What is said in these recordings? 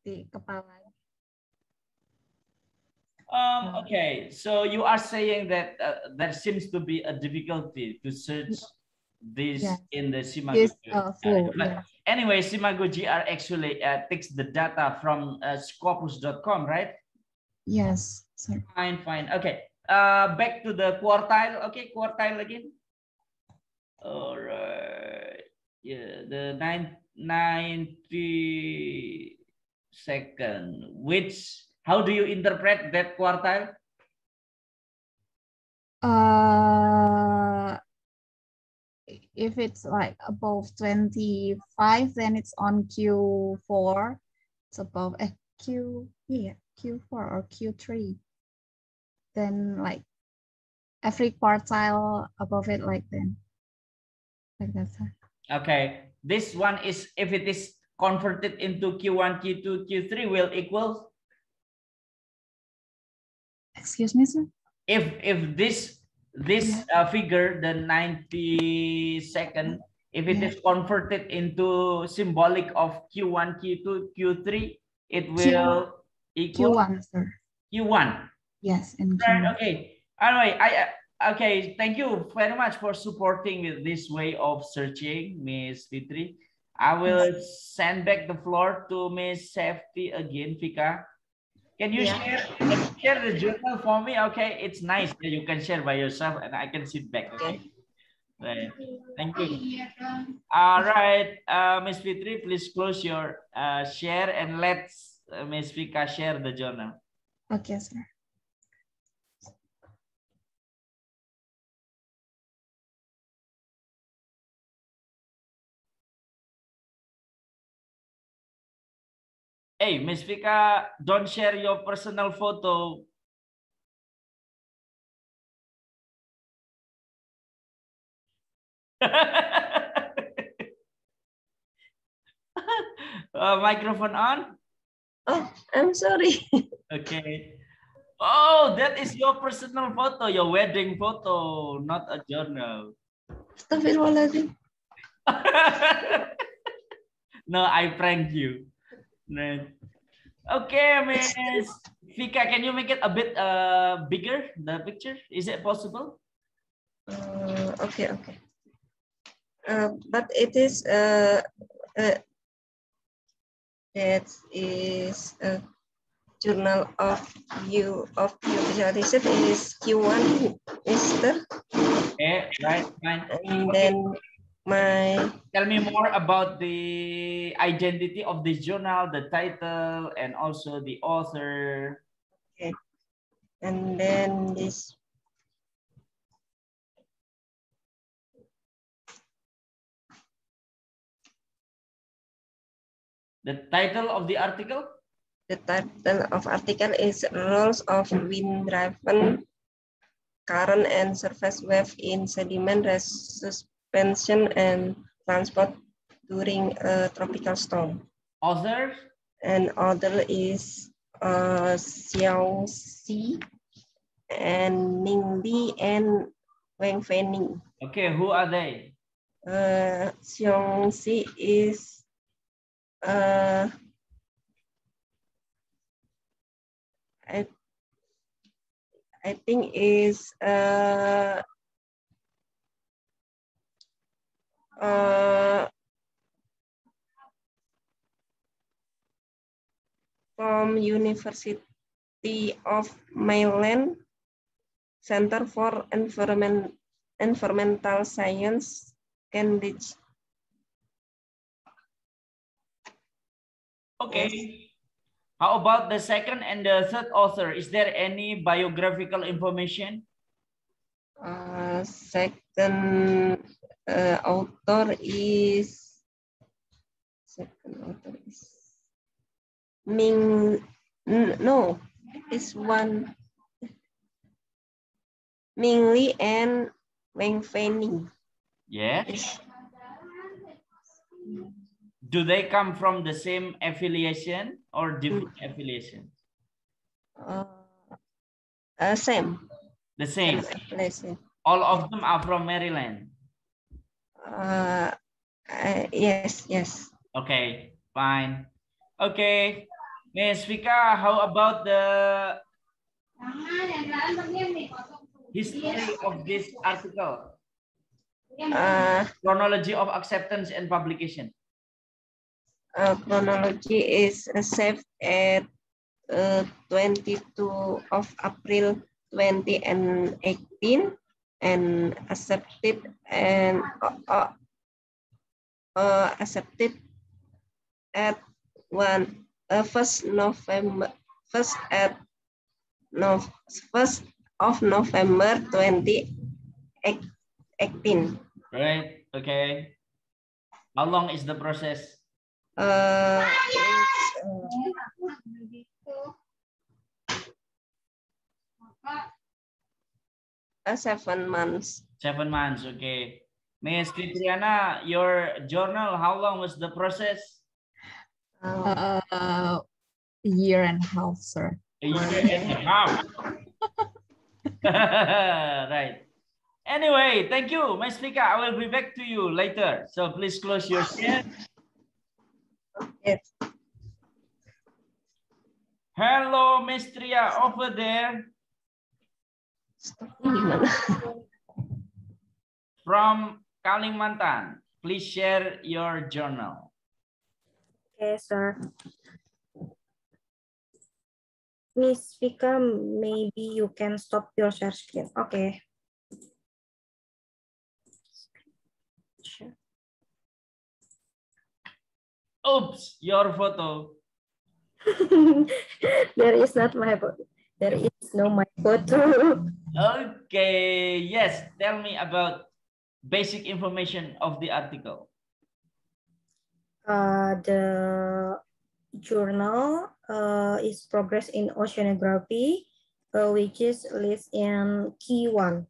di kepala. Okay, so you are saying that there seems to be a difficulty to search this in the Simago. Yeah. Anyway, Simago GR actually takes the data from Scopus.com, right? Yes, sir. Fine, fine. Okay, back to the quartile. Okay, quartile again. All right. Yeah, the 92nd. Which, how do you interpret that quartile? If it's like above 25, then it's on Q4. It's above Q4 or Q3. Then like every quartile above it, like then. Like that. Okay, this one is, if it is converted into Q1, Q2, Q3 will equal. Excuse me, sir. If this figure, the 92nd, if it is converted into symbolic of Q1, Q2, Q3, it will equal Q1, sir. Q1. Yes, and right. Q1. Okay. Anyway, okay. Thank you very much for supporting with this way of searching, Miss Fitri. I will send back the floor to Miss Safety again, Fika. Can you share the journal for me? Okay, it's nice that you can share by yourself and I can sit back. Okay. Right. Thank you. All right, Miss Fitri, please close your share and let's Miss Fika share the journal. Okay, sir. Hey, Miss Fika, don't share your personal photo. Microphone on? Oh, I'm sorry. Okay. Oh, that is your personal photo, your wedding photo, not a journal. Astaghfirullahaladzim. No, I pranked you. Okay, Miss Fika, can you make it a bit bigger, the picture? Is it possible? Okay. But it is that is a journal of visualization is Q1, Mister. Okay, right, fine. And then tell me more about the identity of this journal, the title, and also the author. Okay. And then this. The title of the article? The title of article is Roles of Wind-Driven Current and Surface Wave in Sediment Suspension and Transport during a Tropical Storm. Author? And author is Xiao Xi and Ning Li and Wang Feining. Okay, who are they? Xiao Xi is I think is from University of Maryland Center for Environmental Science, Cambridge. Okay. Yes. How about the second and the third author? Is there any biographical information? Second author is Ming. No, it's one. Ming Li and Wang Feining. Yes. Do they come from the same affiliation or different affiliation? Same. The same. All of them are from Maryland. Yes. Okay, fine. Okay. Miss Vika, how about the history of this article? Chronology of acceptance and publication. Chronology is saved at 22 of April 2018 and accepted accepted at 1st of November 2018. Right. Okay. How long is the process? 7 months. 7 months. Okay. Miss Fitriana, your journal, how long was the process? A year and a half, sir. A year and a half. Right. Anyway, thank you, Miss Vika. I will be back to you later. So please close your share. Yes. Hello, Miss Tria over there. From Kalimantan. Please share your journal. Okay, sir. Miss Vika, maybe you can stop your share screen. Okay. Sure. Oops, your photo. There is not my photo. There is no my photo. Okay, yes. Tell me about basic information of the article. The journal is Progress in Oceanography, which is listed in Q1.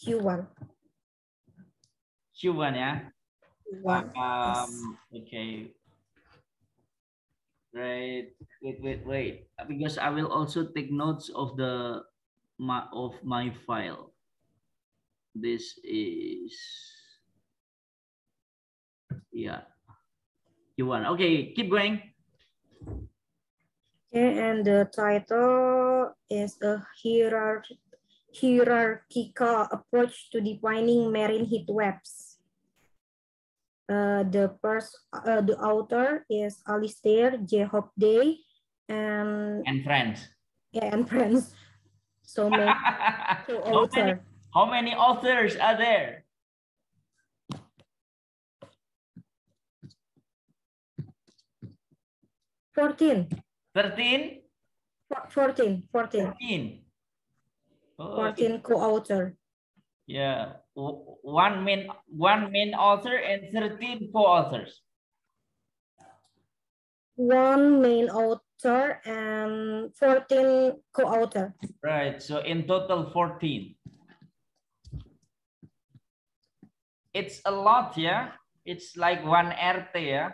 Q1, yeah? Q1. Yes. Okay. Right. Wait. Because I will also take notes of my file. This is, yeah, Q1. Okay, keep going. Okay, and the title is a hierarchical approach to defining marine heat waves. The author is Alistair J. Hobday and friends. Yeah, and friends. So many co-authors. How many authors are there? Fourteen. 13? 14. 14. Oh, 14 co-author. Yeah, one main author and 13 co-authors. One main author and 14 co-author. Right, so in total 14. It's a lot, yeah? It's like one RT, yeah?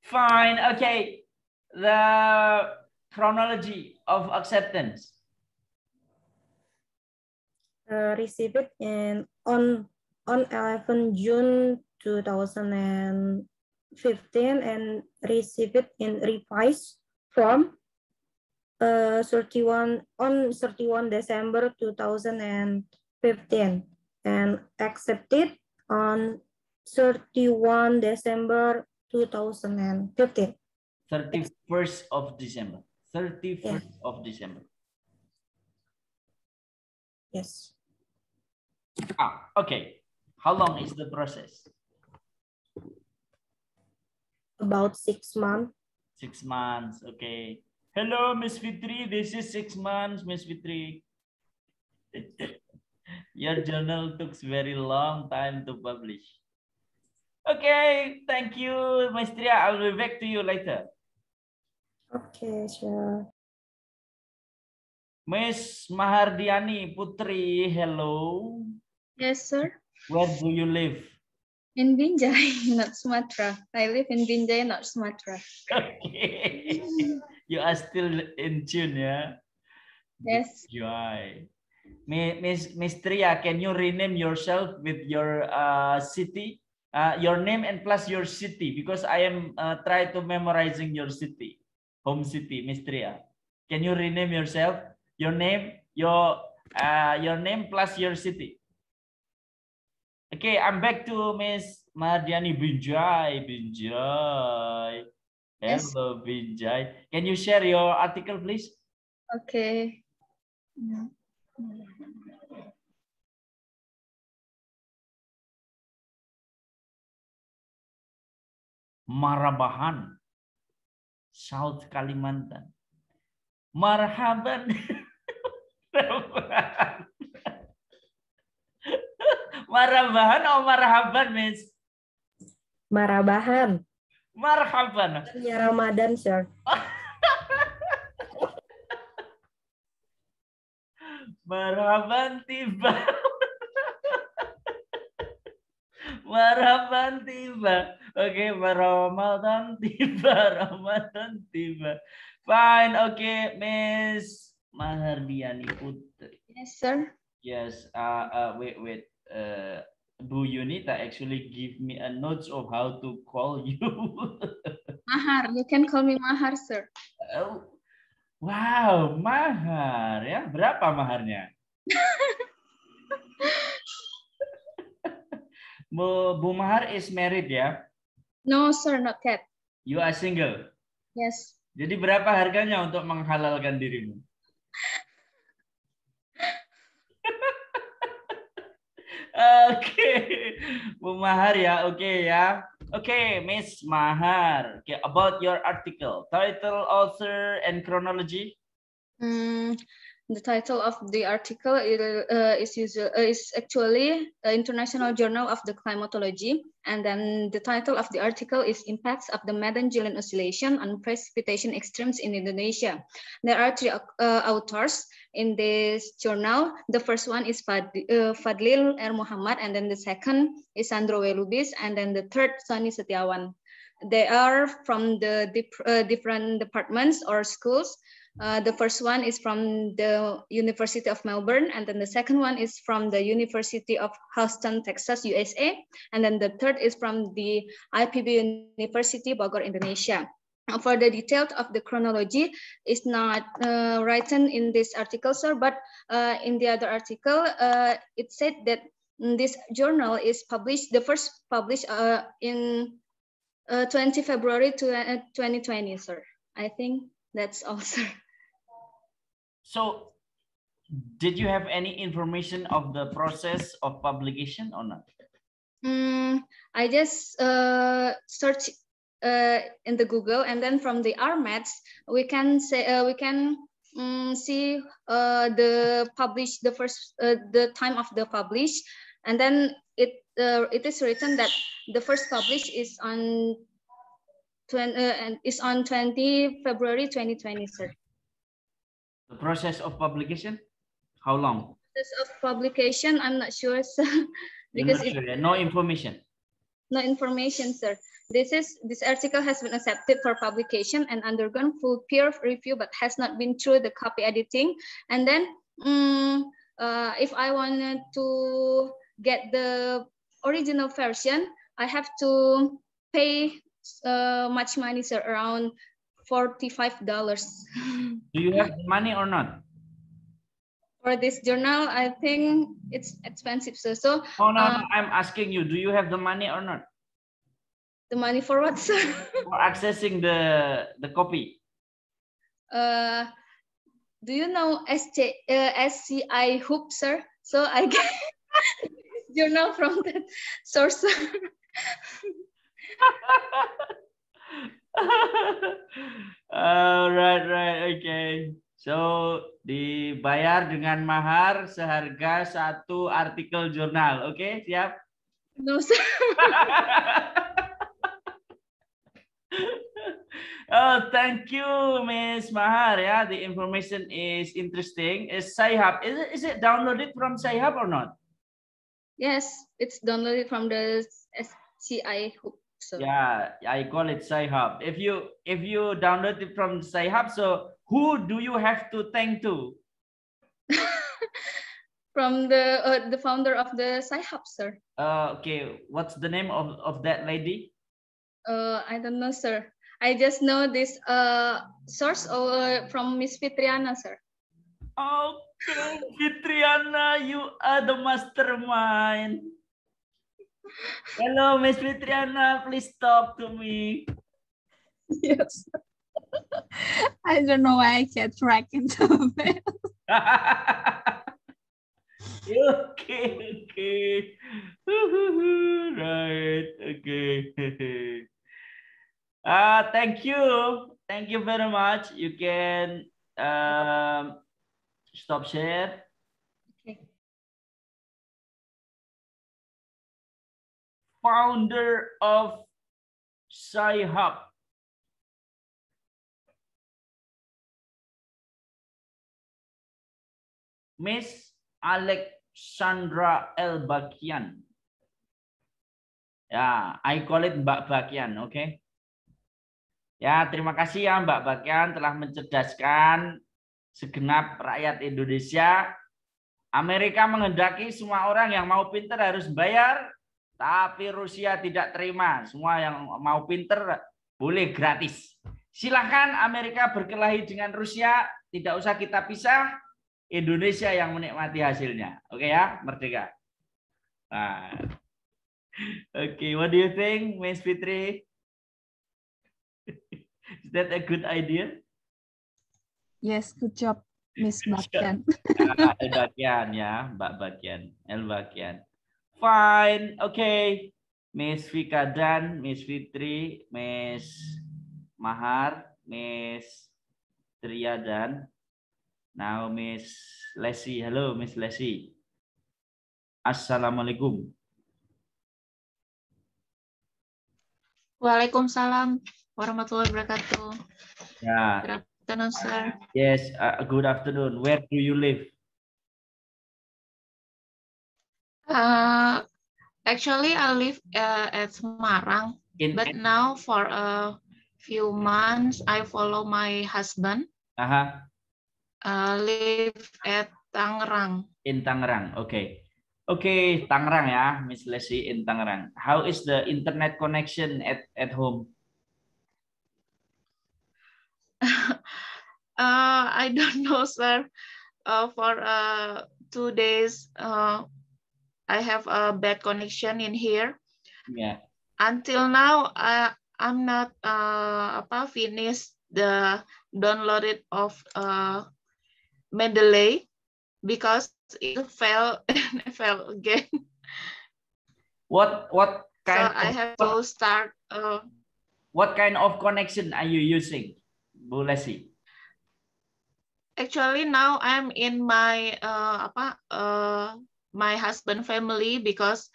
Fine, okay. The chronology of acceptance. Received it on 11 June 2015 and received it in revised form 31 December 2015 and accepted on 31 December 2015. 31st of December. 31st Yeah. of December. Yes. Okay. How long is the process? About 6 months. 6 months. Okay. Hello, Miss Fitri. This is 6 months, Miss Fitri. Your journal took very long time to publish. Okay. Thank you, Miss Tria. I will be back to you later. Okay, sure. Miss Mahardiani Putri, hello. Yes, sir. Where do you live? In Binjai, not Sumatra. I live in Binjai, not Sumatra. Okay. You are still in tune, yeah? Yes. Binjai. Miss Tria, can you rename yourself with your city? your name and plus your city, because I am try to memorizing your city, home city, Miss Tria. Can you rename yourself? Your name plus your city. Okay, I'm back to Miss Mardiani Binjai. Binjai. Yes. Hello, Binjai. Can you share your article, please? Okay. Marabahan, South Kalimantan. Marhaban. Marabahan atau marhaban, Miss? Marabahan. Marhaban. Ya Ramadan, sir. Marhaban tiba. Marhaban tiba. Oke, Ramadan tiba, Ramadan tiba. Fine, okay, Miss Mahardiani Putri. Yes, sir. Yes, wait. Bu Yunita actually give me a notes of how to call you. Mahar. You can call me Mahar, sir. Oh, wow, mahar ya. Berapa maharnya? Bu Mahar is married ya? No, sir, not yet. You are single. Yes. Jadi berapa harganya untuk menghalalkan dirimu? Oke, Bu Mahar ya, oke ya. Oke, Miss Mahar. Okay, about your article, title, author, and chronology. The title of the article is actually International Journal of the Climatology, and then the title of the article is Impacts of the Madden-Julian Oscillation on Precipitation Extremes in Indonesia. There are three authors in this journal. The first one is Fadlil R. Muhammad, and then the second is Sandro W. Lubis, and then the third Sony Setiawan. They are from the different departments or schools. The first one is from the University of Melbourne, and then the second one is from the University of Houston, Texas, USA, and then the third is from the IPB University, Bogor, Indonesia. For the details of the chronology is not written in this article, sir, but in the other article, it said that this journal is published, the first published in 20 February 2020, sir. I think that's all, sir. So, did you have any information of the process of publication or not? I just search in the Google, and then from the RMATs we can say see the first the time of the publish, and then it is written that the first publish is on 20 February 2020, sir. The process of publication, how long? Process of publication, I'm not sure, sir. Because no information. No information, sir. This article has been accepted for publication and undergone full peer review, but has not been through the copy editing. And then, if I wanted to get the original version, I have to pay much money, sir, around $45. Do you have money or not? For this journal, I think it's expensive, sir. So, no, I'm asking you, do you have the money or not? The money for what, sir? For accessing the copy. Do you know SCI Hoop, sir? So I get journal from that source. Right, okay. So dibayar dengan mahar seharga satu artikel jurnal, oke? Siap? No, sir. Oh, thank you, Miss Mahar. Yeah, the information is interesting. Is Sci-Hub? Is it downloaded from Sci-Hub or not? Yes, it's downloaded from the SCI Hoop. So. Yeah, I call it Sci-Hub. If you download it from Sci-Hub, so who do you have to thank to? From the founder of the Sci-Hub, sir. Okay, what's the name of that lady? I don't know, sir. I just know this source from Miss Fitriana, sir. Okay, Fitriana, you are the mastermind. Hello, Miss Fitriana, please talk to me. Yes. I don't know why I get dragged into it. Okay. Right, okay. Thank you. Thank you very much. You can stop share. Okay. Founder of Sci-Hub. Miss Alexandra L. Bakian. Ya, I call it Mbak Bakian, oke? Okay? Ya, terima kasih ya Mbak Bakian telah mencerdaskan segenap rakyat Indonesia. Amerika menghendaki semua orang yang mau pinter harus bayar, tapi Rusia tidak terima. Semua yang mau pinter boleh gratis. Silahkan Amerika berkelahi dengan Rusia, tidak usah kita pisah. Indonesia yang menikmati hasilnya. Oke ya, merdeka. Nah. Oke, what do you think, Miss Fitri? Is that a good idea? Yes, good job, Miss Bakian. El Bakian ya, Mbak Bakian, El Bakian. Fine, okay. Miss Vika dan Miss Fitri, Miss Mahar, Miss Tria dan now Miss Lesi. Halo, Miss Lesi. Assalamualaikum. Waalaikumsalam warahmatullahi wabarakatuh. Ya. Good afternoon, sir. Yes, good afternoon. Where do you live? Actually, I live at Semarang, but now for a few months, I follow my husband. Live at Tangerang. In Tangerang, okay. Okay, Tangerang ya, Miss Lesi in Tangerang. How is the internet connection at home? I don't know, sir. For 2 days, I have a bad connection in here. Yeah. Until now, I'm not finished the downloaded of Mendeley because it fell and fell again. What kind? So I have to start. What kind of connection are you using, Bu Lesi? Actually, now I'm in my my husband family because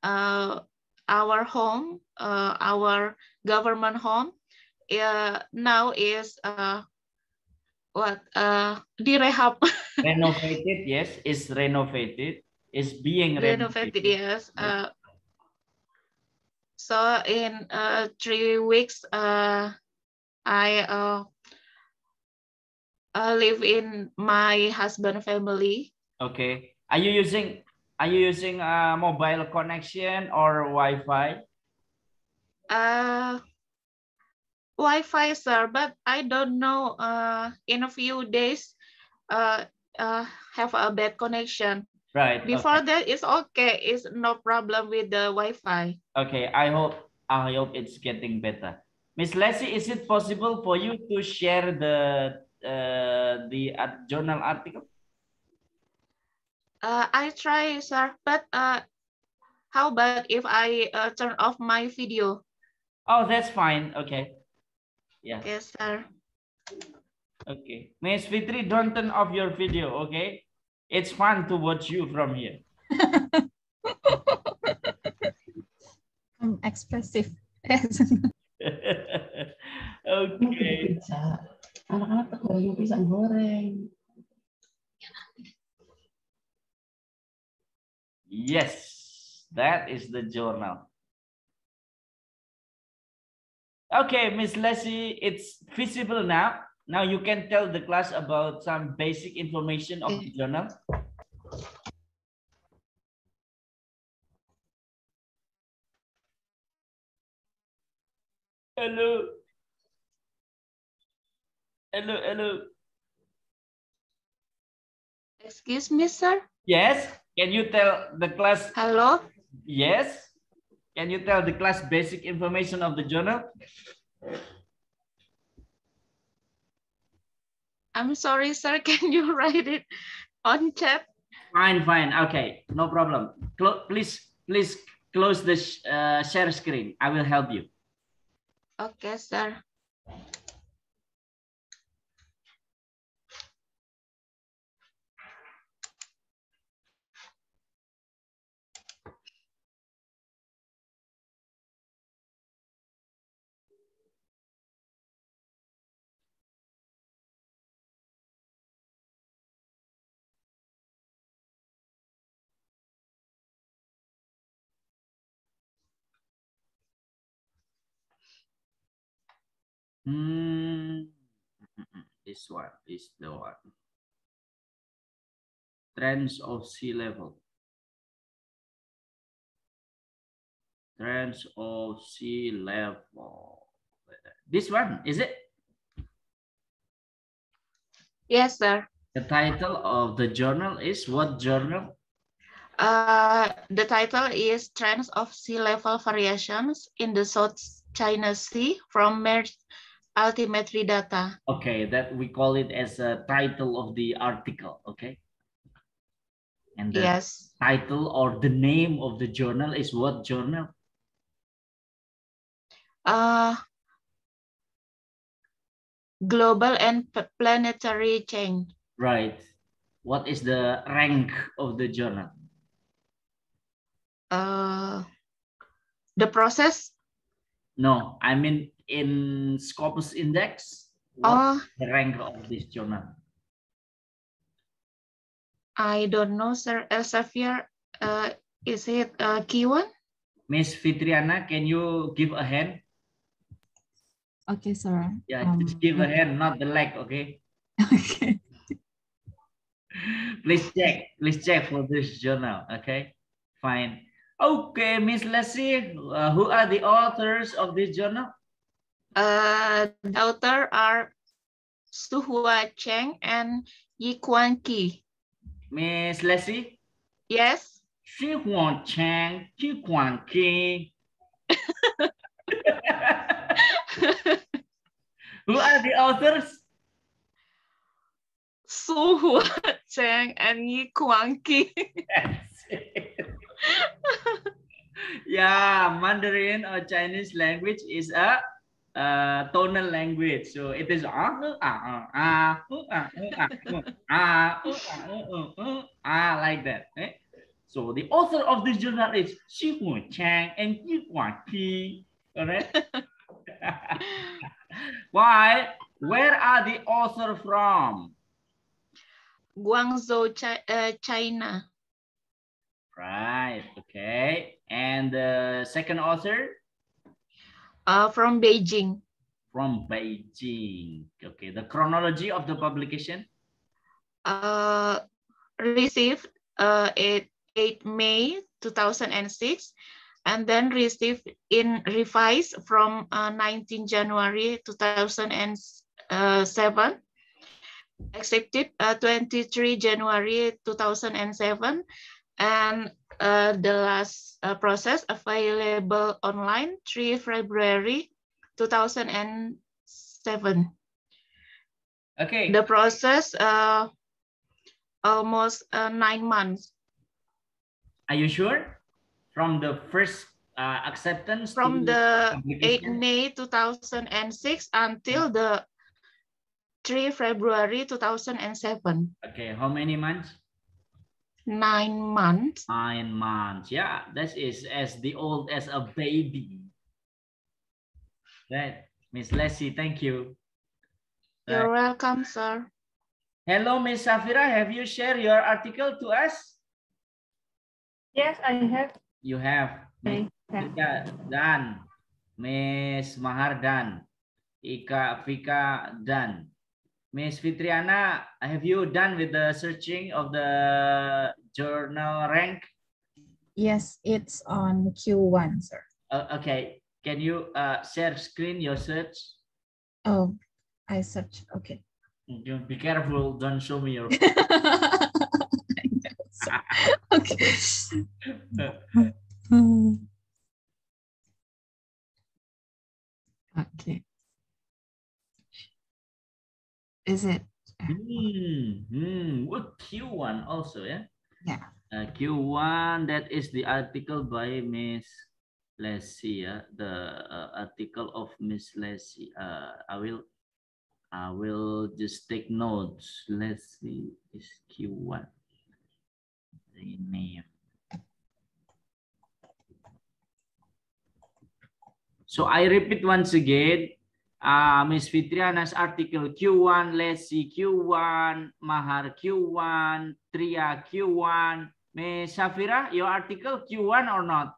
our home, our government home, now is direhab. Renovated, yes, is renovated, is being renovated. Yes. So in 3 weeks, I live in my husband family. Okay. Are you using a mobile connection or Wi-Fi? Wi-Fi, sir, but I don't know. In a few days, have a bad connection. Right. Before that, it's okay. It's no problem with the Wi-Fi. Okay. I hope it's getting better. Miss Lesi, is it possible for you to share the journal article? I try, sir, but how about if I turn off my video? Oh, that's fine. Okay. Yeah. Yes, sir. Okay. Miss Fitri, don't turn off your video, okay? It's fun to watch you from here. Expressive. Okay. Anak-anak goreng pisang goreng. Yes, that is the journal. Okay, Miss Lesi, it's visible now. Now you can tell the class about some basic information of the journal. Hello. Hello, hello. Excuse me, sir. Yes. Can you tell the class? Hello. Yes. Can you tell the class basic information of the journal? I'm sorry, sir. Can you write it on chat? Fine, fine. Okay, no problem. Please close the share screen. I will help you. Okay, sir. This one is the one. Trends of sea level. Trends of sea level. This one, is it? Yes, sir. The title of the journal is what journal? The title is Trends of Sea Level Variations in the South China Sea from merged altimetry data. Okay, that we call it as a title of the article, okay? And the Yes. title or the name of the journal is what journal? Global and Planetary Change. Right. What is the rank of the journal? The process? No, I mean in Scopus Index. What is the rank of this journal? I don't know, sir. Elsevier, is it a key one? Miss Fitriana, can you give a hand? Okay, sir. Yeah, just give a hand, not the leg, okay? Okay. Please check for this journal, okay? Fine. Okay, Miss Leslie, who are the authors of this journal? The author are Suhua Cheng and Yi-Kuan Qi. Miss Leslie? Yes. Suhua Cheng, Yi-Kuan Qi. Who are the authors? Suhua Cheng and Yi-Kuan Qi. Yeah, Mandarin or Chinese language is a tonal language. So it is like that. Eh? So the author of this journal is Xu Chang and Yi-Kuan Qi. Correct? Why? Where are the author from? Guangzhou, China. Right. Okay. And the second author? From Beijing. From Beijing. Okay. The chronology of the publication? Received 8 May 2006, and then received in revised from 19 January 2007. Accepted 23 January 2007, and the last process available online 3 February 2007. Okay. The process almost 9 months. Are you sure? From the first acceptance from to the 8 May 2006 until the 3 February 2007. Okay, how many months? 9 months. 9 months. Yeah, that is as the old as a baby. Right, Miss Leslie, thank you. You're welcome, sir. Hello, Miss Safira. Have you shared your article to us? Yes, I have. You have. Miss Dan, Miss Mahar Dan, Ika Vika Dan. Miss Fitriana, have you done with the searching of the journal rank? Yes, it's on Q1, sir. Okay. Can you share screen your search? Oh, I search. Okay. Be careful, don't show me your. Okay. Okay. Is it? What Q1 also, yeah? Yeah. Q1, that is the article by Miss Leslie, the article of Miss Leslie. I will just take notes. Let's see, is Q1 the name. So I repeat once again, Miss Fitriana's article Q1, Leslie Q1, Mahar Q1, Tria Q1. Miss Safira, your article Q1 or not?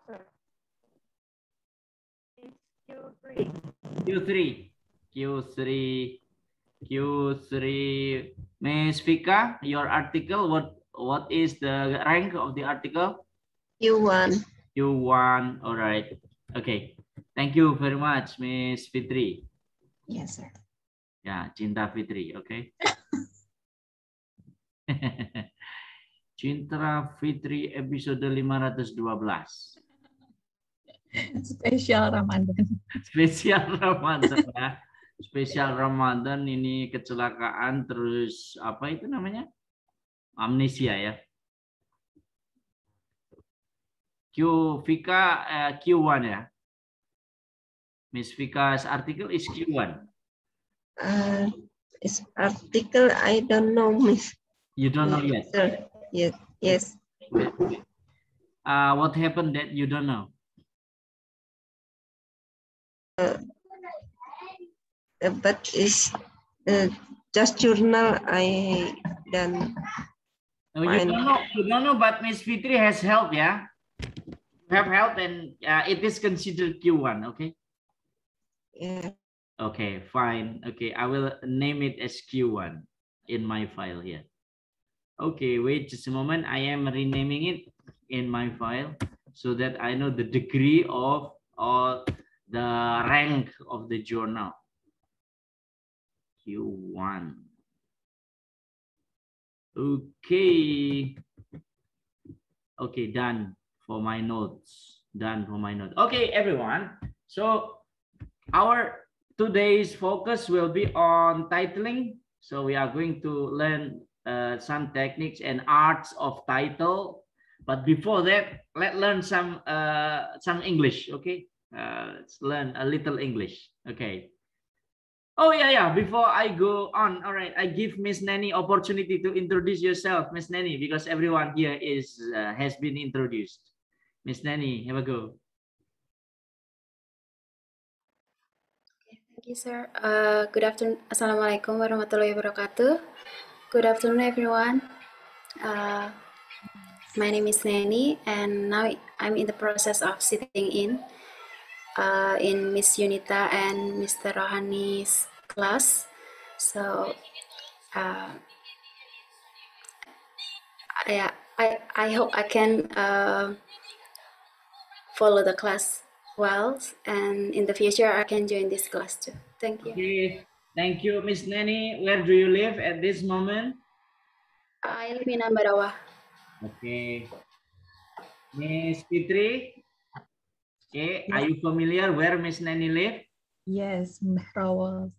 Okay. It's Q3. Miss Vika, your article, what is the rank of the article? Q1. Q1, all right. Okay, thank you very much, Miss Fitri. Yes, sir. Ya, Cinta Fitri, okay. Cinta Fitri episode 512. Spesial Ramadan. Spesial Ramadan ya. Spesial Ramadan ini kecelakaan terus apa itu namanya? Amnesia ya. Vika Q1 ya. Miss Vika's article is Q1. This article I don't know, Miss. You don't know yet. Sir. Yes. What happened that you don't know? But it's just journal I done. No, you don't know, but Miss Fitri has help, yeah. You have help, and it is considered Q1, okay? Yeah. Okay, fine. Okay, I will name it as Q1 in my file here. Okay, wait just a moment. I am renaming it in my file so that I know the degree of or the rank of the journal. Q1. Okay. Okay, done for my notes. Okay, everyone. So our today's focus will be on titling. So we are going to learn some techniques and arts of title. But before that, let's learn some English. Okay, let's learn a little English. Okay. Oh yeah. Before I go on, all right, I give Miss Nanny opportunity to introduce yourself, Miss Nanny, because everyone here has been introduced. Miss Nanny, have a go. Thank you, sir. Good afternoon. Assalamualaikum warahmatullahi wabarakatuh. Good afternoon, everyone. My name is Nanny, and now I'm in the process of sitting in Miss Yunita and Mr. Rohani's class. So, I hope I can follow the class well, and in the future I can join this class too. Thank you. Okay, thank you, Miss Nanny. Where do you live at this moment? I live in Ambarawa. Okay, Miss Fitri. Okay, are you familiar where Miss Nanny live? Yes, Ambarawa.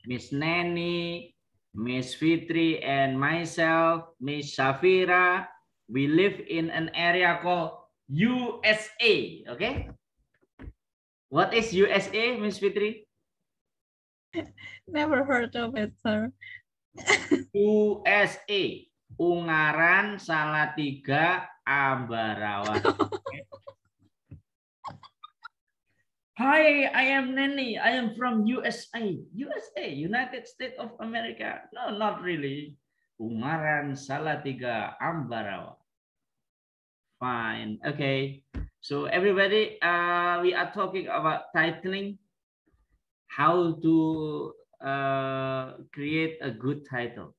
Miss Nanny, Miss Fitri, and myself, Miss Safira, we live in an area called USA. Okay, what is USA, Miss Fitri? Never heard of it, sir. USA, Ungaran Salatiga Ambarawa. Okay. Hi, I am Nanny. I am from USA. USA, United States of America. No, not really. Ungaran Salatiga Ambarawa. Fine. Okay. So everybody, we are talking about titling. How to create a good title.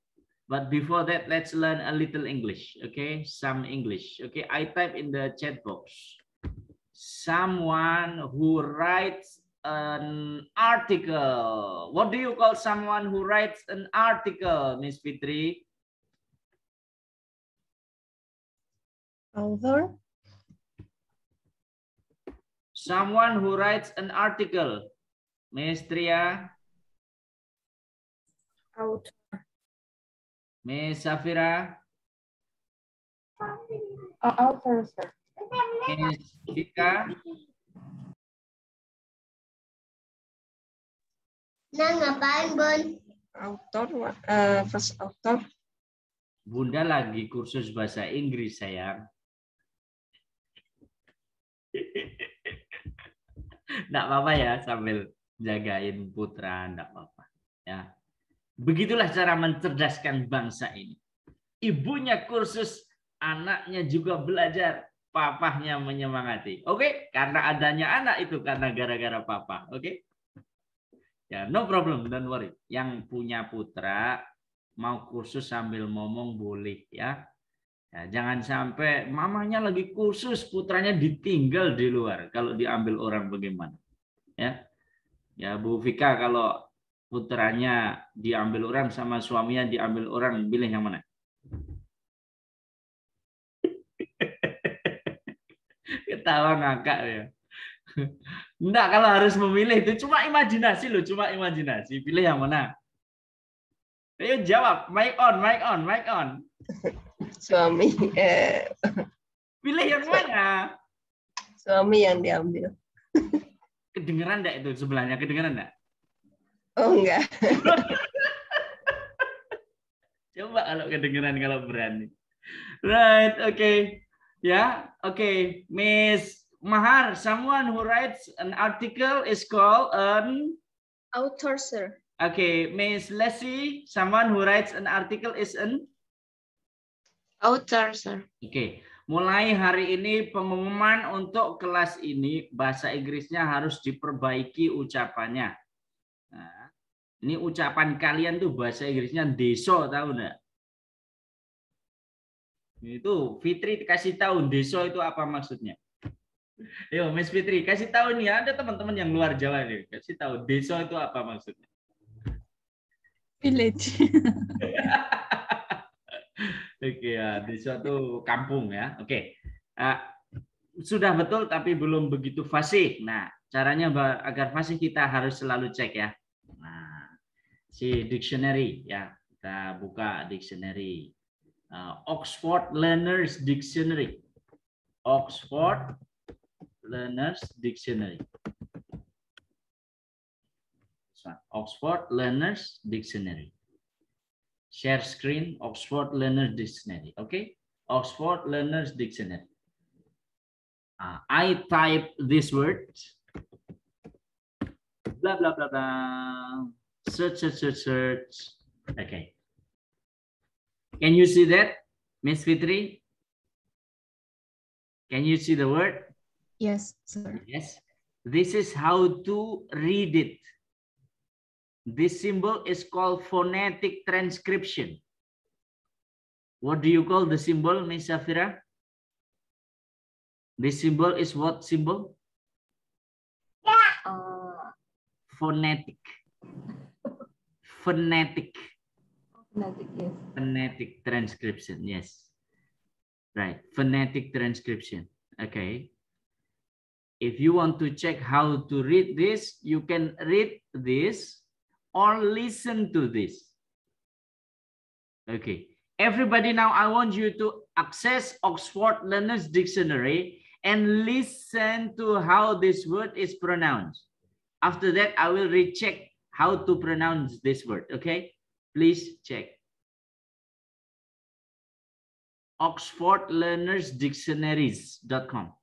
But before that, let's learn a little English, okay? Some English, okay? I type in the chat box. Someone who writes an article. What do you call someone who writes an article, Miss Fitri? Author. Someone who writes an article, Miss Tria. Author. Miss Safira. Author, sir. Miss Vika. Nah, ngapain, Bun? Author, first author. Bunda lagi kursus bahasa Inggris, sayang. Nggak apa-apa ya, sambil jagain putra, nggak apa-apa. Ya. Begitulah cara mencerdaskan bangsa ini. Ibunya kursus, anaknya juga belajar, papahnya menyemangati. Oke, karena adanya anak itu karena gara-gara papa. Oke, ya no problem, don't worry. Yang punya putra mau kursus sambil ngomong boleh ya. Ya, jangan sampai mamanya lagi kursus, putranya ditinggal di luar. Kalau diambil orang bagaimana? Ya, ya Bu Vika, kalau putranya diambil orang sama suaminya diambil orang, pilih yang mana? Ketawa ngakak ya. Enggak, kalau harus memilih itu cuma imajinasi loh, cuma imajinasi. Pilih yang mana? Ayo jawab, mic on, mic on, mic on. Suami. Pilih yang mana? Suami yang diambil. Kedengeran enggak itu sebelahnya? Kedengeran enggak? Oh enggak. Coba kalau kedengeran, kalau berani. Right, okay. Ya, okay. Miss Mahar, someone who writes an article is called an Author, sir. Okay, Miss Leslie, someone who writes an article is an Author, sir. Okay. Mulai hari ini pengumuman untuk kelas ini bahasa Inggrisnya harus diperbaiki ucapannya. Nah, ini ucapan kalian tuh bahasa Inggrisnya deso, tahu enggak? Itu Fitri kasih tahu deso itu apa maksudnya. Yo, Miss Fitri kasih tahu nih, ada teman-teman yang luar Jawa nih, kasih tahu deso itu apa maksudnya. Village. Oke ya, deso itu kampung ya. Oke. Sudah betul tapi belum begitu fasih. Nah, caranya agar fasih kita harus selalu cek ya. Nah, si dictionary ya. Kita buka dictionary. Oxford Learners Dictionary. Oxford Learners Dictionary. Oxford Learners Dictionary. Share screen, Oxford Learners Dictionary. Okay, Oxford Learners Dictionary. I type this word. Blah blah blah blah. Search, search, search, search. Okay. Can you see that, Miss Fitri? Can you see the word? Yes, sir. Yes. This is how to read it. This symbol is called phonetic transcription. What do you call the symbol, Miss Safira? This symbol is what symbol? Phonetic. Phonetic. Phonetic, yes. Phonetic transcription, yes. Right, phonetic transcription. Okay. If you want to check how to read this, you can read this or listen to this. Okay. Everybody now, I want you to access Oxford Learners Dictionary and listen to how this word is pronounced. After that, I will recheck how to pronounce this word. Okay. Please check. OxfordLearnersDictionaries.com.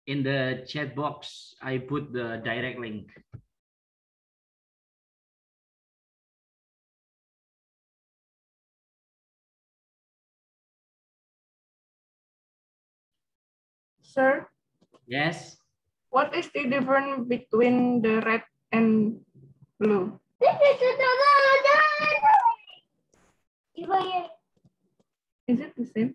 In the chat box, I put the direct link. Sir, Yes. what is the difference between the red and blue? Is it the same?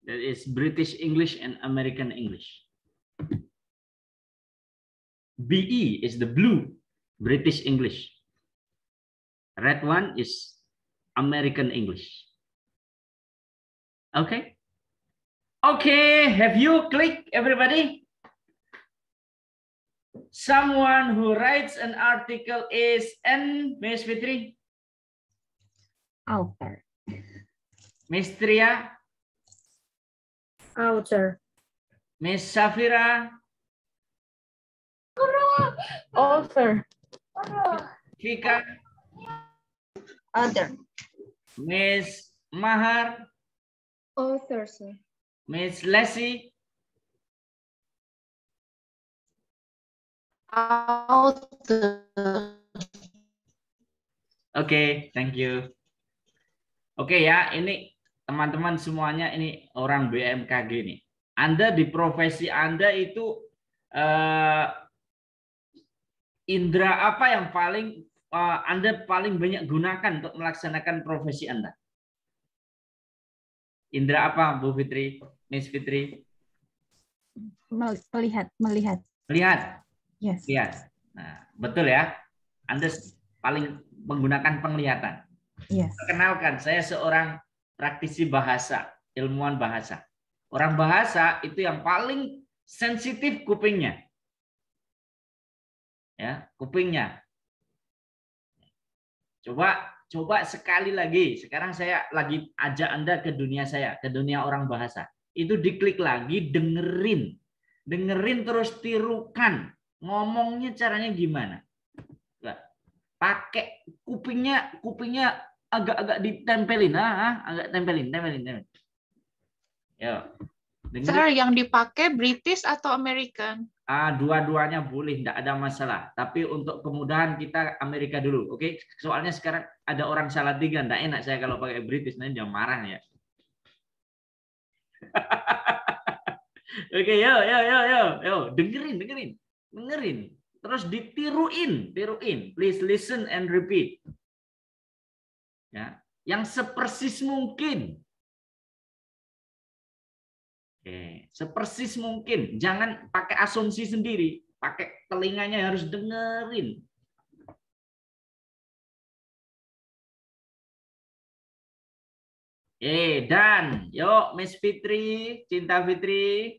That is British English and American English. BE is the blue, British English. Red one is American English. Okay. Okay, have you clicked, everybody? Someone who writes an article is N, Miss Fitri? Author. Miss Tria? Author. Miss Safira? Author. Vika? Author. Miss Mahar? Author, sir. Miss Leslie? Author. Oke, thank you. Oke ya, ini teman-teman semuanya, ini orang BMKG nih. Anda di profesi Anda itu indera apa yang paling Anda paling banyak gunakan untuk melaksanakan profesi Anda? Indera apa, Bu Fitri, Miss Fitri? Melihat. Melihat. Yes. Lihat. Nah, betul ya. Anda paling menggunakan penglihatan. Yes. Perkenalkan, saya seorang praktisi bahasa, ilmuwan bahasa. Orang bahasa itu yang paling sensitif kupingnya. Ya, kupingnya. Coba sekali lagi. Sekarang saya lagi ajak Anda ke dunia saya, ke dunia orang bahasa. Itu diklik lagi, dengerin. Dengerin terus tirukan. Ngomongnya caranya gimana? Pakai kupingnya agak-agak ditempelin. Agak tempelin. Yo. Sir, yang dipakai British atau American? Dua-duanya boleh, tidak ada masalah. Tapi untuk kemudahan kita Amerika dulu, oke? Soalnya sekarang ada orang Salatiga, tidak enak saya kalau pakai British, nanti dia marah ya. Oke, yo, dengerin. Terus ditiruin. Please listen and repeat. Ya, yang sepersis mungkin. Oke, sepersis mungkin. Jangan pakai asumsi sendiri. Pakai telinganya harus dengerin. Dan yuk Miss Fitri, Cinta Fitri.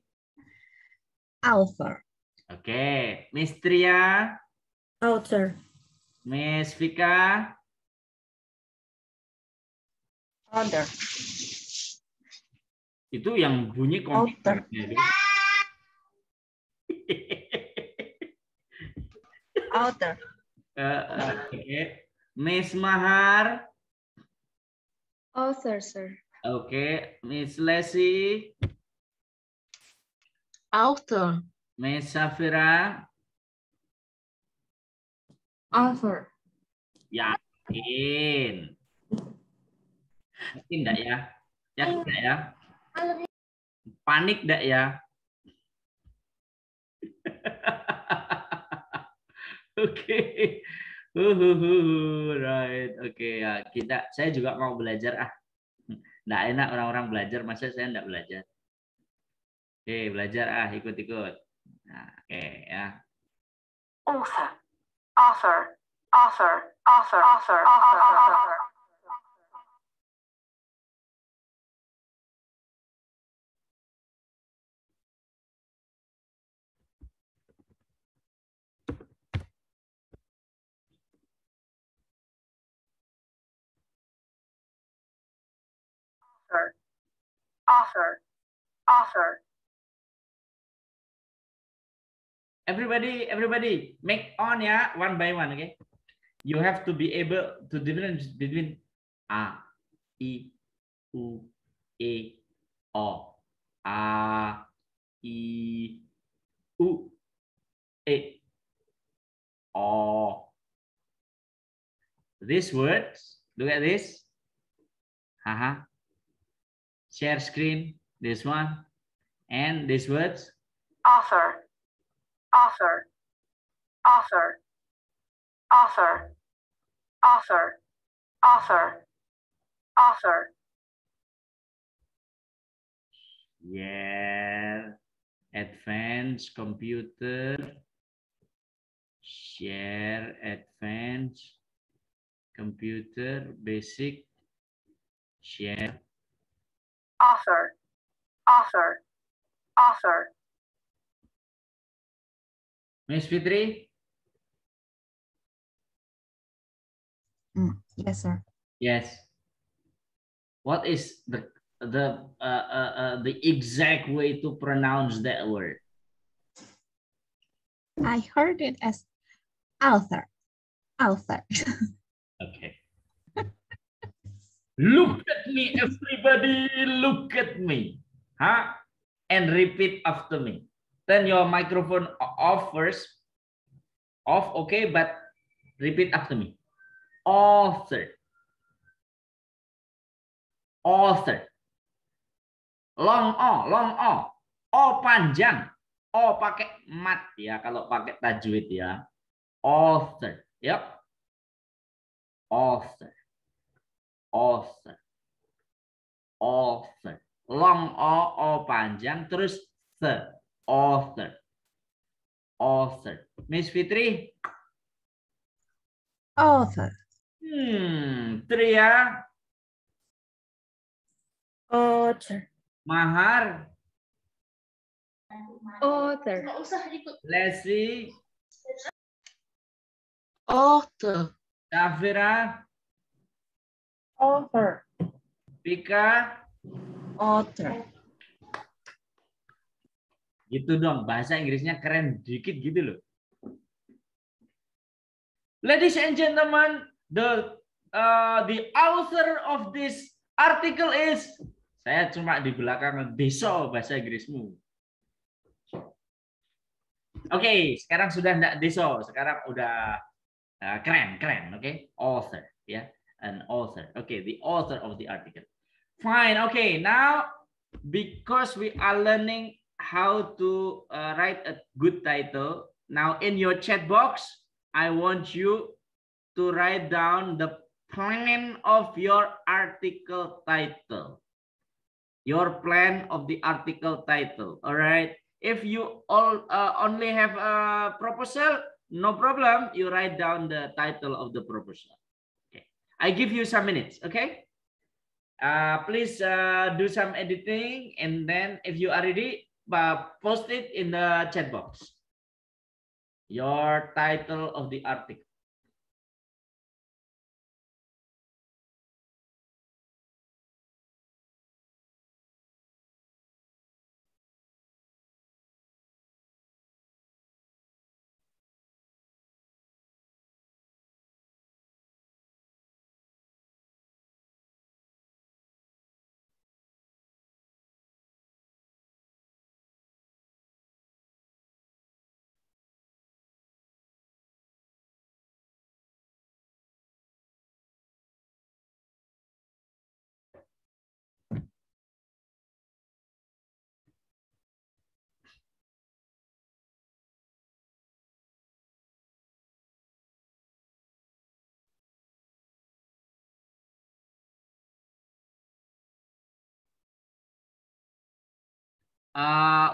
Author. Oke, Miss Tria. Author. Miss Vika. Author. Itu yang bunyi komputer. Author. Oke. Miss Mahar. Author, sir. Oke. Miss Leslie. Author. Miss Safira. Author. Yakin. Yakin enggak ya? Yakin enggak ya? Panik enggak ya? Oke. Right. Oke ya, saya juga mau belajar Enggak enak orang-orang belajar, masa saya enggak belajar. Oke, belajar ikut-ikut. Nah, oke ya. Author. Everybody, make on ya, one by one, okay? You have to be able to difference between A, I, U, E, O. A, I, U, E, O, These words, look at this. Share screen, this one. And these words. Author, author, author, author, author, author, author. Yeah. Advanced computer. Share advanced computer basic. Share. Author, author, author. Miss Fitri? Yes, sir. Yes. What is the exact way to pronounce that word? I heard it as author. Author. Okay. Look at me, everybody. Look at me. Huh? And repeat after me. Turn your microphone off first. Off, okay, but repeat after me. Author. Author. Long O, long O. O panjang. O pakai mat ya, kalau pakai tajwid ya. Author. Yep. Author. Author. Author. Long O, O panjang, terus the. Author. Author. Miss Fitri? Author. Tria? Author. Mahar? Author. Leslie? Author. Safira? Author. Pika? Author. Gitu dong, bahasa Inggrisnya keren dikit gitu loh. Ladies and gentlemen, the author of this article is, saya cuma di belakang deso bahasa Inggrismu. Oke, sekarang sudah enggak deso, sekarang udah keren, oke? Author, ya, an author. Oke, the author of the article. Fine, okay, now because we are learning how to write a good title, now in your chat box, I want you to write down the plan of your article title. Your plan of the article title, all right? If you all only have a proposal, no problem. You write down the title of the proposal. Okay, I give you some minutes, okay? Please do some editing, and then if you are ready, post it in the chat box. Your title of the article.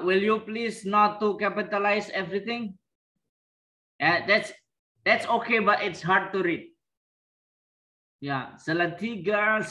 Will you please not to capitalize everything? Yeah, that's okay, but it's hard to read. Yeah, Salatiga.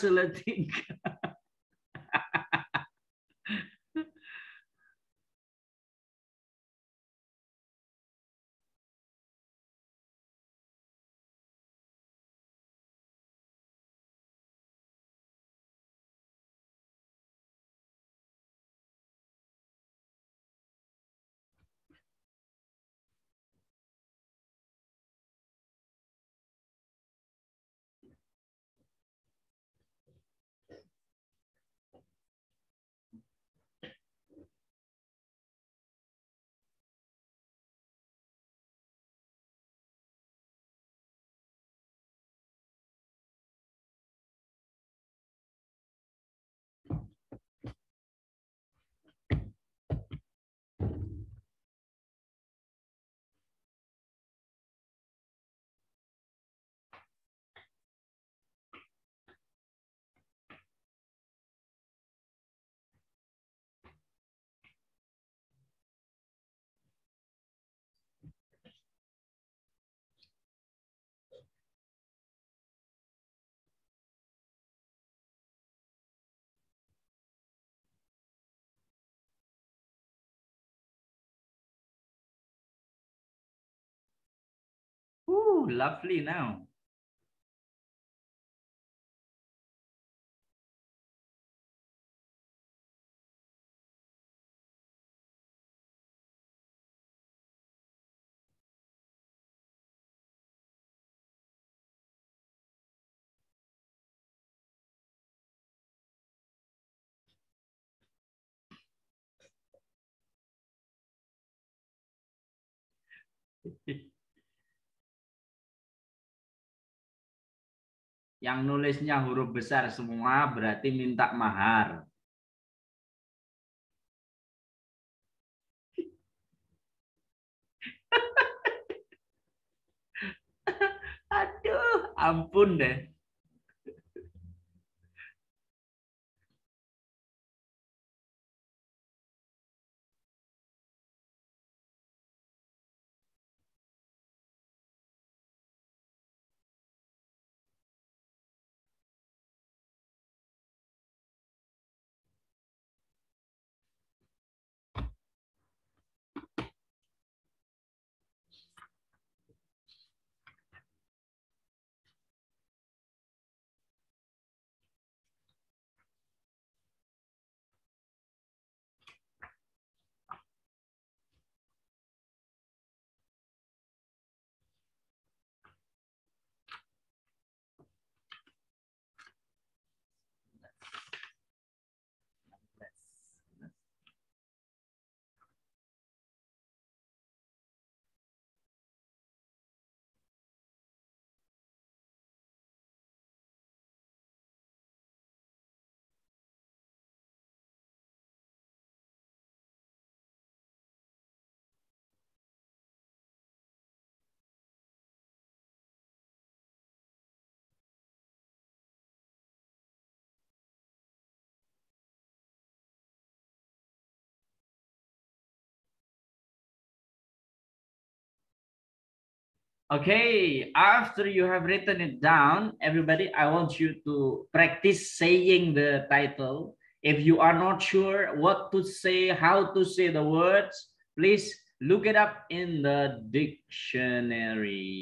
Oh, lovely now. Yang nulisnya huruf besar semua berarti minta mahar. Aduh, ampun deh. Okay, after you have written it down, everybody, I want you to practice saying the title. If you are not sure what to say, how to say the words, please look it up in the dictionary.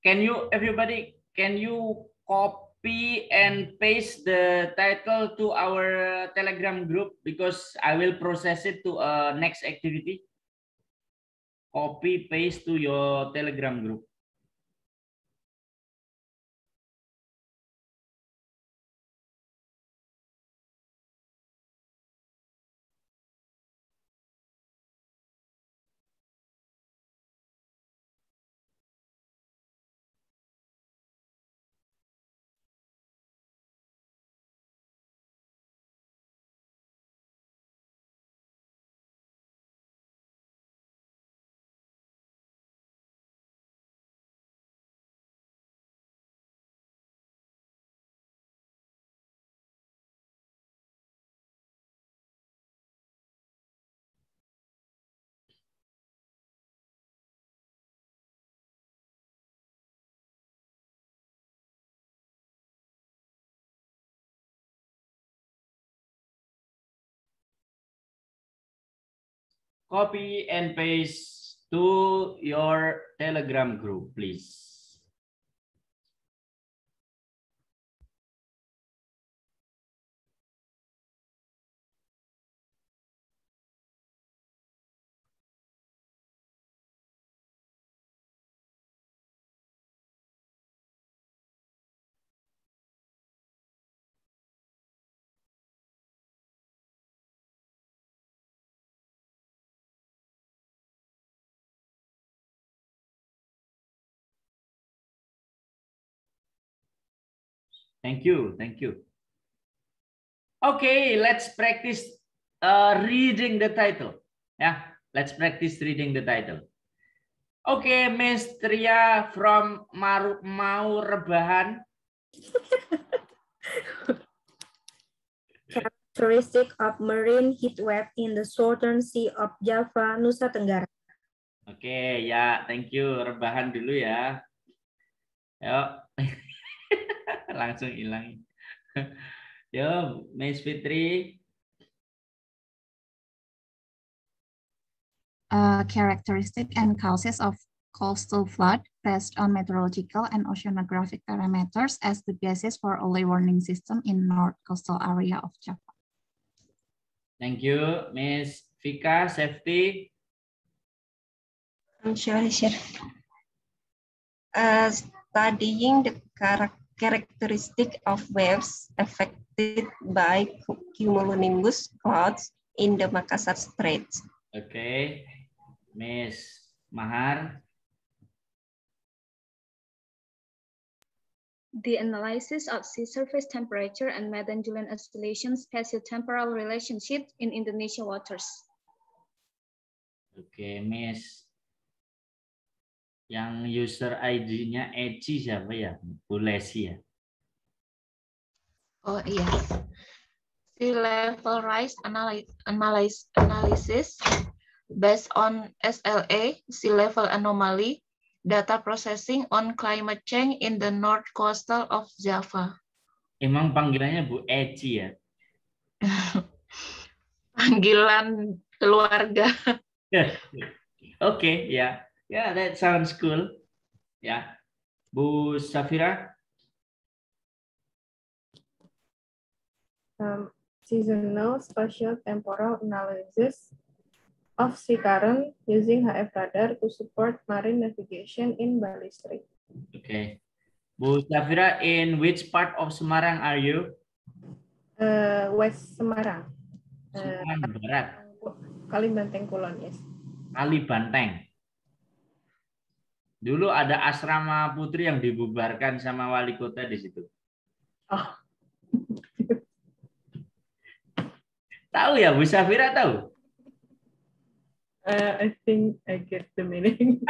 Can you, everybody, can you copy and paste the title to our Telegram group? Because I will process it to next activity. Copy, paste to your Telegram group. copy and paste to your Telegram group, please. Thank you, thank you. Okay, let's practice reading the title. Yeah, let's practice reading the title. Okay, Miss Tria from Mau Rebahan. Characteristic of marine heatwave in the southern sea of Java, Nusa Tenggara. Oke, ya, thank you. Rebahan dulu ya. Yuk. Langsung hilang. Yo, Miss Fitri. Characteristic and causes of coastal flood based on meteorological and oceanographic parameters as the basis for early warning system in north coastal area of Java. Thank you, Miss Vika. Safety. Sure. Studying the characteristic of waves affected by cumulonimbus clouds in the Makassar Straits. Okay, Miss Mahar. The analysis of sea surface temperature and Madden-Julian oscillation spatio-temporal relationship in Indonesia waters. Okay, Miss. Yang user ID-nya Eci siapa ya? Bu Lesi ya? Oh iya. Sea level rise analysis based on SLA, sea level anomaly, data processing on climate change in the north coastal of Java. Emang panggilannya Bu Eci ya? Panggilan keluarga. Okay, ya. Yeah, that sounds cool. Ya. Bu Safira. Seasonal spatial temporal analysis of sea current using HF radar to support marine navigation in Bali Strait. Okay. Bu Safira, in which part of Semarang are you? West Semarang. Semarang Barat. Kalibanteng Kulon, yes. Kalibanteng. Dulu ada asrama putri yang dibubarkan sama wali kota di situ. Oh. Tahu ya, Bu Safira tahu? I think I get the meaning.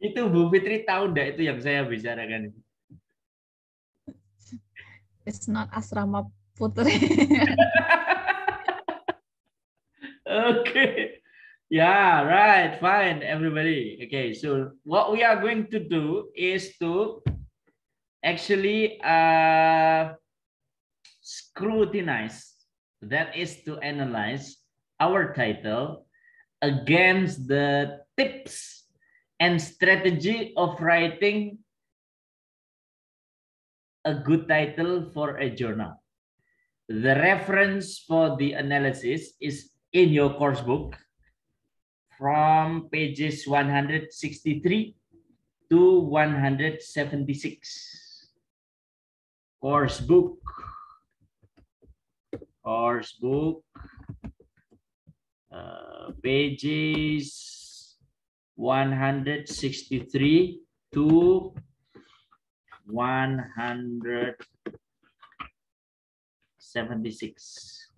Itu Bu Fitri tahu enggak itu yang saya bicarakan? It's not asrama putri. Okay. Yeah, right, fine, everybody. Okay, so what we are going to do is to actually scrutinize, that is to analyze our title against the tips and strategy of writing a good title for a journal. The reference for the analysis is in your course book from pages 163 to 176. Course book. Pages 163 to 176.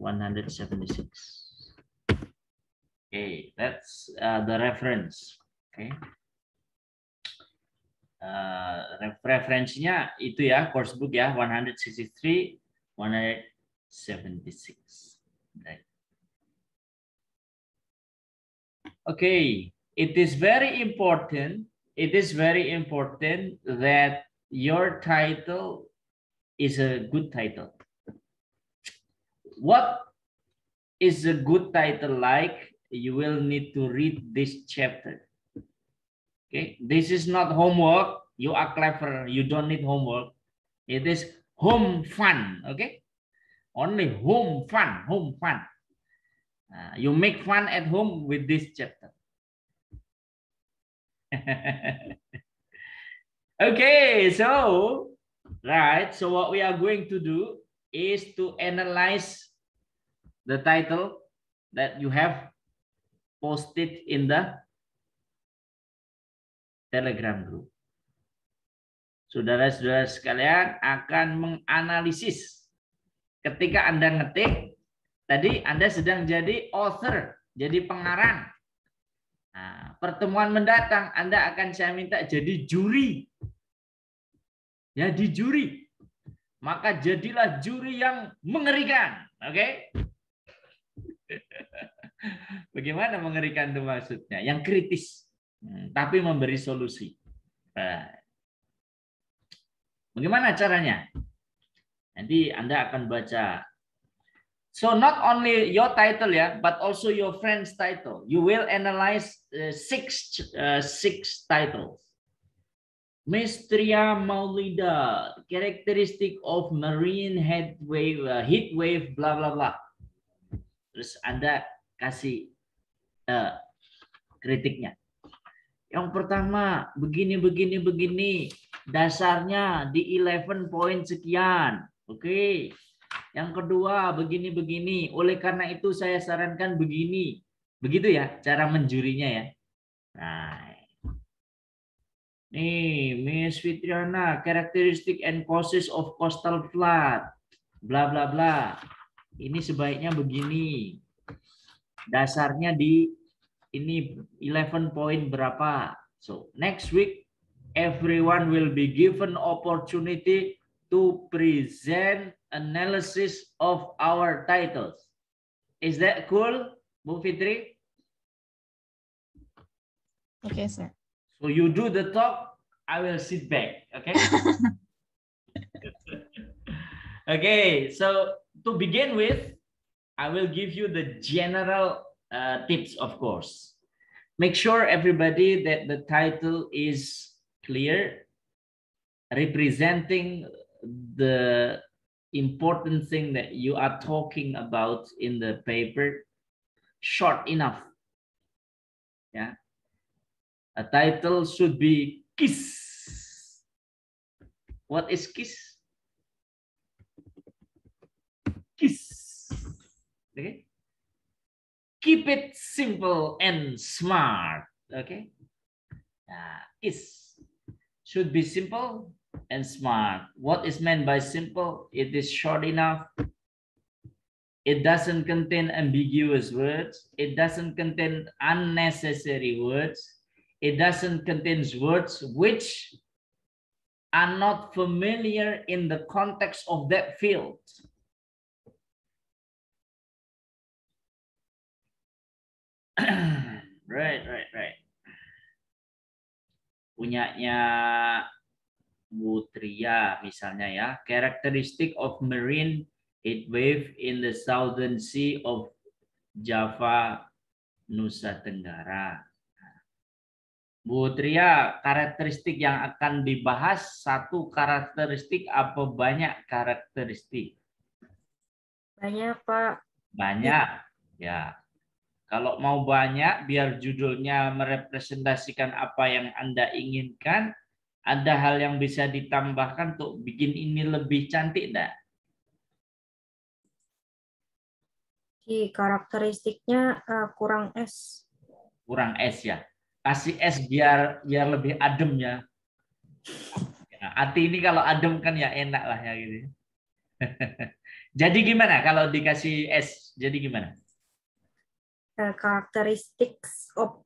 Okay, that's the reference. Okay. Referensinya itu ya, course book ya, 163, 176. Right. Okay, it is very important. It is very important that your title is a good title. What is a good title like you will need to read this chapter. Okay, this is not homework. You are clever. You don't need homework. It is home fun. Okay, only home fun. Home fun. You make fun at home with this chapter. Okay, so right. So what we are going to do is to analyze the title that you have posted in the Telegram group. Saudara-saudara sekalian akan menganalisis ketika Anda ngetik, tadi Anda sedang jadi author, jadi pengarang. Nah, pertemuan mendatang Anda akan saya minta jadi juri. Ya, di juri. Maka jadilah juri yang mengerikan. Oke? Bagaimana mengerikan itu maksudnya? Yang kritis. Tapi memberi solusi. Bagaimana caranya? Nanti Anda akan baca. So not only your title ya, but also your friend's title. You will analyze six titles. Miss Tria Maulida, characteristic of marine heat wave, bla bla bla. Terus Anda kasih kritiknya. Yang pertama, begini. Dasarnya di 11 poin sekian. Oke. Yang kedua, begini. Oleh karena itu saya sarankan begini. Begitu ya cara menjurinya ya. Nah. Nih, Miss Fitriana, characteristic and causes of coastal flood. Bla bla bla. Ini sebaiknya begini. Dasarnya di ini 11 poin berapa. So, next week everyone will be given opportunity to present analysis of our titles. Is that cool, Bu Fitri? Okay, sir. So you do the talk, I will sit back, okay? Okay, so to begin with, I will give you the general tips, of course. Make sure everybody that the title is clear, representing the important thing that you are talking about in the paper, short enough. Yeah. A title should be KISS. What is KISS? KISS. Okay. Keep it simple and smart. Okay. KISS should be simple and smart. What is meant by simple? It is short enough. It doesn't contain ambiguous words. It doesn't contain unnecessary words. It doesn't contain words which are not familiar in the context of that field. Right. Punyanya Bu Tria misalnya ya, characteristic of marine heat wave in the southern sea of Java, Nusa Tenggara. Bu Tria, karakteristik yang akan dibahas satu karakteristik apa banyak karakteristik? Banyak, Pak. Banyak, ya. Kalau mau banyak, biar judulnya merepresentasikan apa yang Anda inginkan, ada hal yang bisa ditambahkan untuk bikin ini lebih cantik, enggak? Karakteristiknya kurang S. Kurang S ya. Kasih S biar lebih adem ya. Hati ini kalau adem kan ya enak lah ya gitu. Jadi gimana kalau dikasih S? Jadi gimana? Characteristics of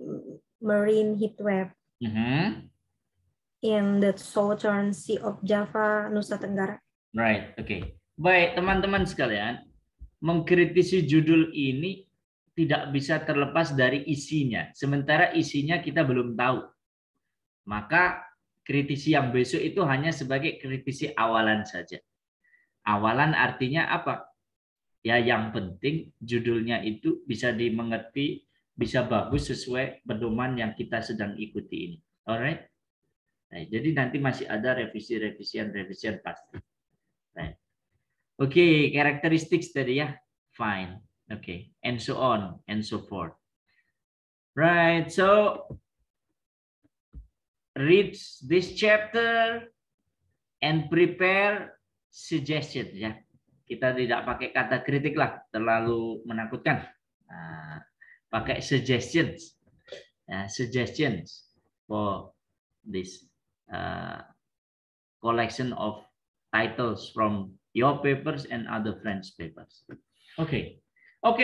marine heat wave in the southern sea of Java, Nusa Tenggara. Right, oke. Baik, teman-teman sekalian, mengkritisi judul ini tidak bisa terlepas dari isinya. Sementara isinya kita belum tahu. Maka kritisi yang besok itu hanya sebagai kritisi awalan saja. Awalan artinya apa? Ya, yang penting judulnya itu bisa dimengerti, bisa bagus sesuai pedoman yang kita sedang ikuti ini. Alright? Nah, jadi nanti masih ada revisi-revisian pasti. Right. Oke, karakteristik tadi ya. Fine. Oke, and so on and so forth. Right. So read this chapter and prepare suggestion ya. Kita tidak pakai kata kritik lah, terlalu menakutkan. Nah, pakai suggestions, suggestions for this collection of titles from your papers and other friends' papers. Okay,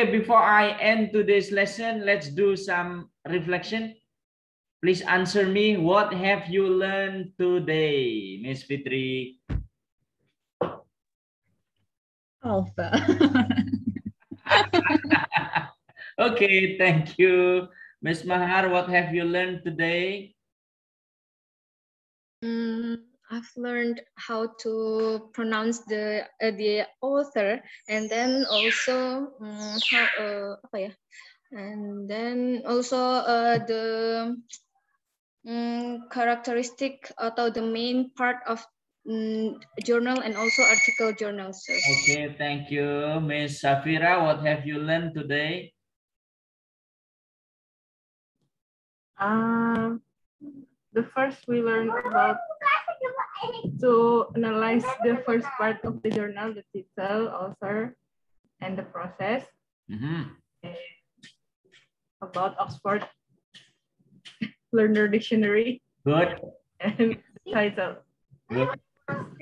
before I end today's lesson, let's do some reflection. Please answer me, what have you learned today, Miss Fitri? Alpha. Okay, thank you. Miss Mahar, what have you learned today? I've learned how to pronounce the author, and then also and then also the characteristic atau the main part of journal and also article journals. Okay, thank you. Miss Safira, what have you learned today? The first we learned about to analyze the first part of the journal, the title, author, and the process. About Oxford Learner Dictionary. Good. And the title. Good.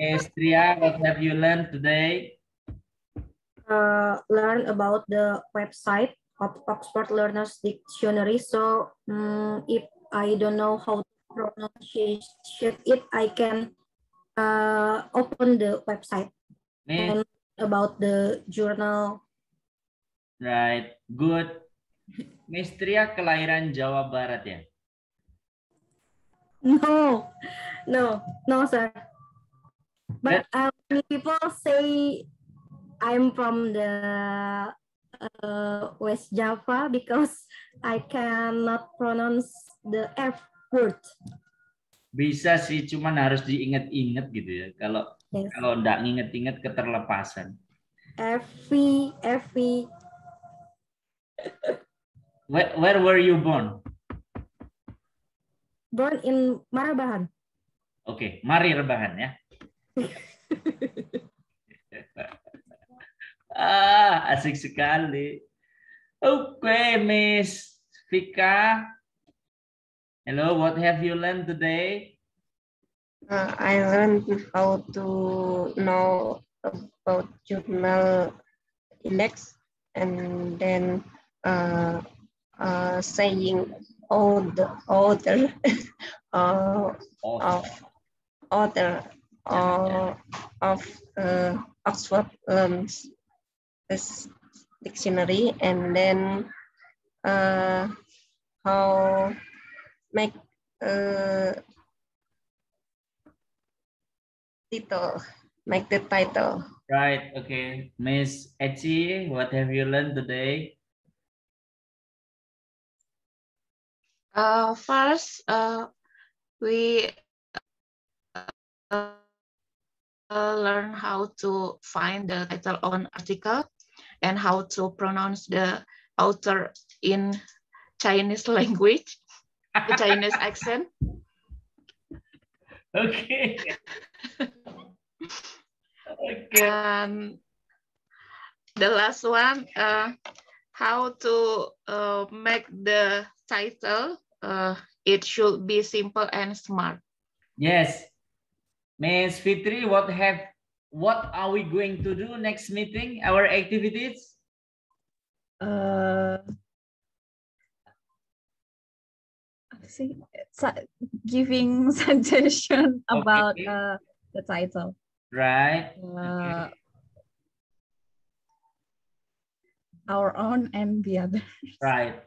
Estria, what have you learned today? Learn about the website of Oxford Learners Dictionary. So if I don't know how to pronounce it, I can open the website and about the journal. Right, good. Miss Tria kelahiran Jawa Barat ya? No, sir. But many people say I'm from the West Java because I cannot pronounce the F word. Bisa sih, cuman harus diingat-ingat gitu ya. Kalau nggak nginget-inget keterlepasan. Effie. Where were you born? Born in Marabahan. Oke, mari rebahan ya. Asik sekali. Oke, Miss Vika. Hello, what have you learned today? I learned how to know about journal index and then saying all the author of Oxford Learners Dictionary, and then how make make the title. Right, okay. Miss Echi, what have you learned today? First, we learn how to find the title of an article and how to pronounce the author in Chinese language, the Chinese accent. Okay. And the last one, how to make the title. It should be simple and smart. Yes. Miss Fitri, what are we going to do next meeting? Our activities? Giving suggestion about the title. Right. Our own and the other. Right.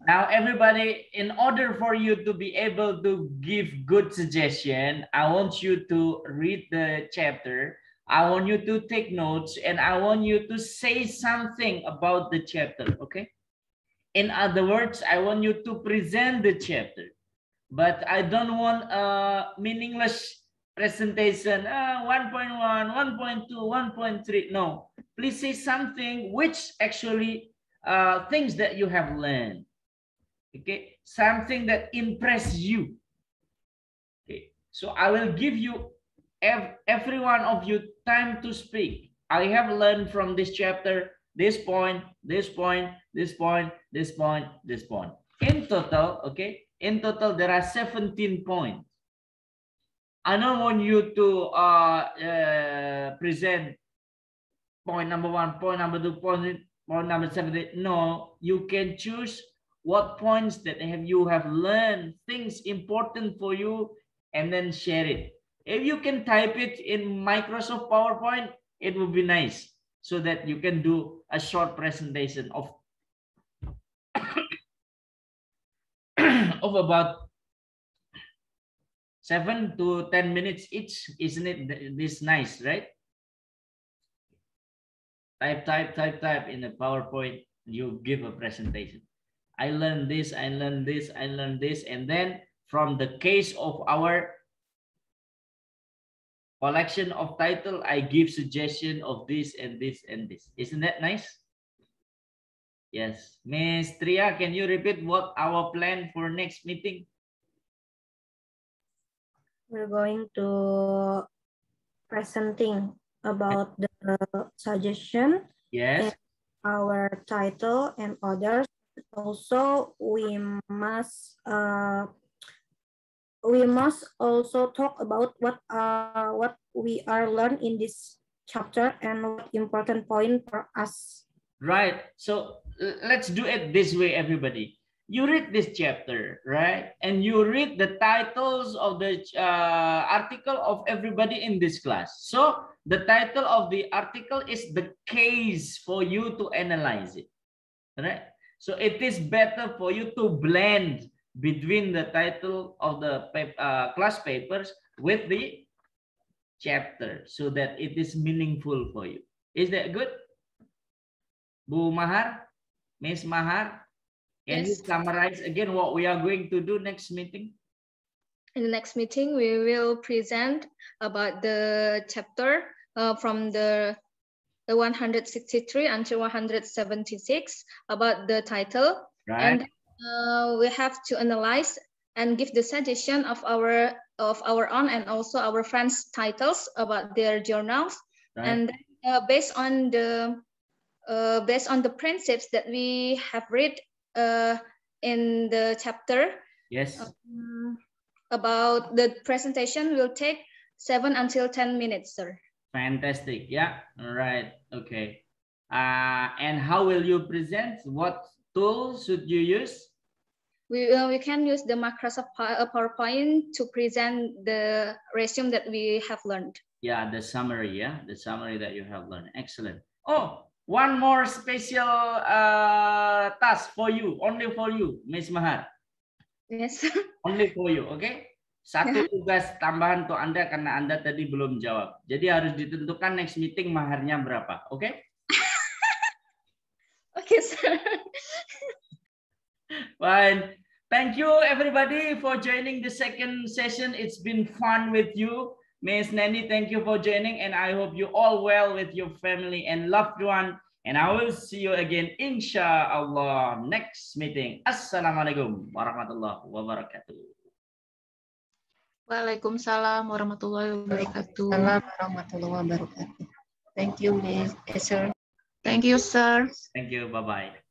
Now, everybody, in order for you to be able to give good suggestion, I want you to read the chapter I want you to take notes and I want you to say something about the chapter, okay? In other words, I want you to present the chapter, but I don't want a meaningless presentation, 1.1, 1.2, 1.3. No, please say something which actually things that you have learned, okay? Something that impressed you. Okay, so I will give you every one of you time to speak. I have learned from this chapter this point, this point, this point, this point, this point. In total, okay, in total there are 17 points. I don't want you to present point number 1, point number 2, point number 17. No, you can choose what points that you have learned, things important for you, and then share it. If you can type it in Microsoft PowerPoint, it would be nice so that you can do a short presentation of of about 7 to 10 minutes each. Isn't it this nice, right? Type in the PowerPoint, you give a presentation. I learned this, I learned this, I learned this, and then from the case of our collection of title, I give suggestion of this and this and this. Isn't that nice? Yes. Miss Tria, can you repeat what our plan for next meeting? We're going to presenting about the suggestion. Yes. Our title and others. Also, we must also talk about what we are learned in this chapter and what important point for us. Right. So let's do it this way, everybody. You read this chapter, right? And you read the titles of the article of everybody in this class. So the title of the article is the case for you to analyze it, right? So it is better for you to blend between the title of the class papers with the chapter so that it is meaningful for you. Is that good? Bu Mahar, Miss Mahar, can you summarize again what we are going to do next meeting? In the next meeting, we will present about the chapter from the 163 until 176 about the title. Right. And we have to analyze and give the suggestion of our own and also our friends' titles about their journals. Right. And based on the principles that we have read in the chapter. Yes. About the presentation will take 7 until 10 minutes, sir. Fantastic. Yeah. All right. Okay. And how will you present? What tool should you use? We can use the Microsoft PowerPoint to present the resume that we have learned. Yeah, the summary. Yeah, the summary that you have learned. Excellent. Oh, one more special task for you, only for you, Miss Mahar. Yes. Only for you, okay? Satu tugas tambahan untuk Anda karena Anda tadi belum jawab. Jadi harus ditentukan next meeting maharnya berapa, oke? Okay? Okay, sir. Fine. Thank you everybody for joining the second session. It's been fun with you. Miss Nani, thank you for joining, and I hope you all well with your family and loved one. And I will see you again, inshallah, next meeting. Assalamualaikum warahmatullahi wabarakatuh. Waalaikumsalam warahmatullahi wabarakatuh. Waalaikumsalam warahmatullahi wabarakatuh. Thank you, Miss Esther. Thank you, sir. Thank you. Bye-bye.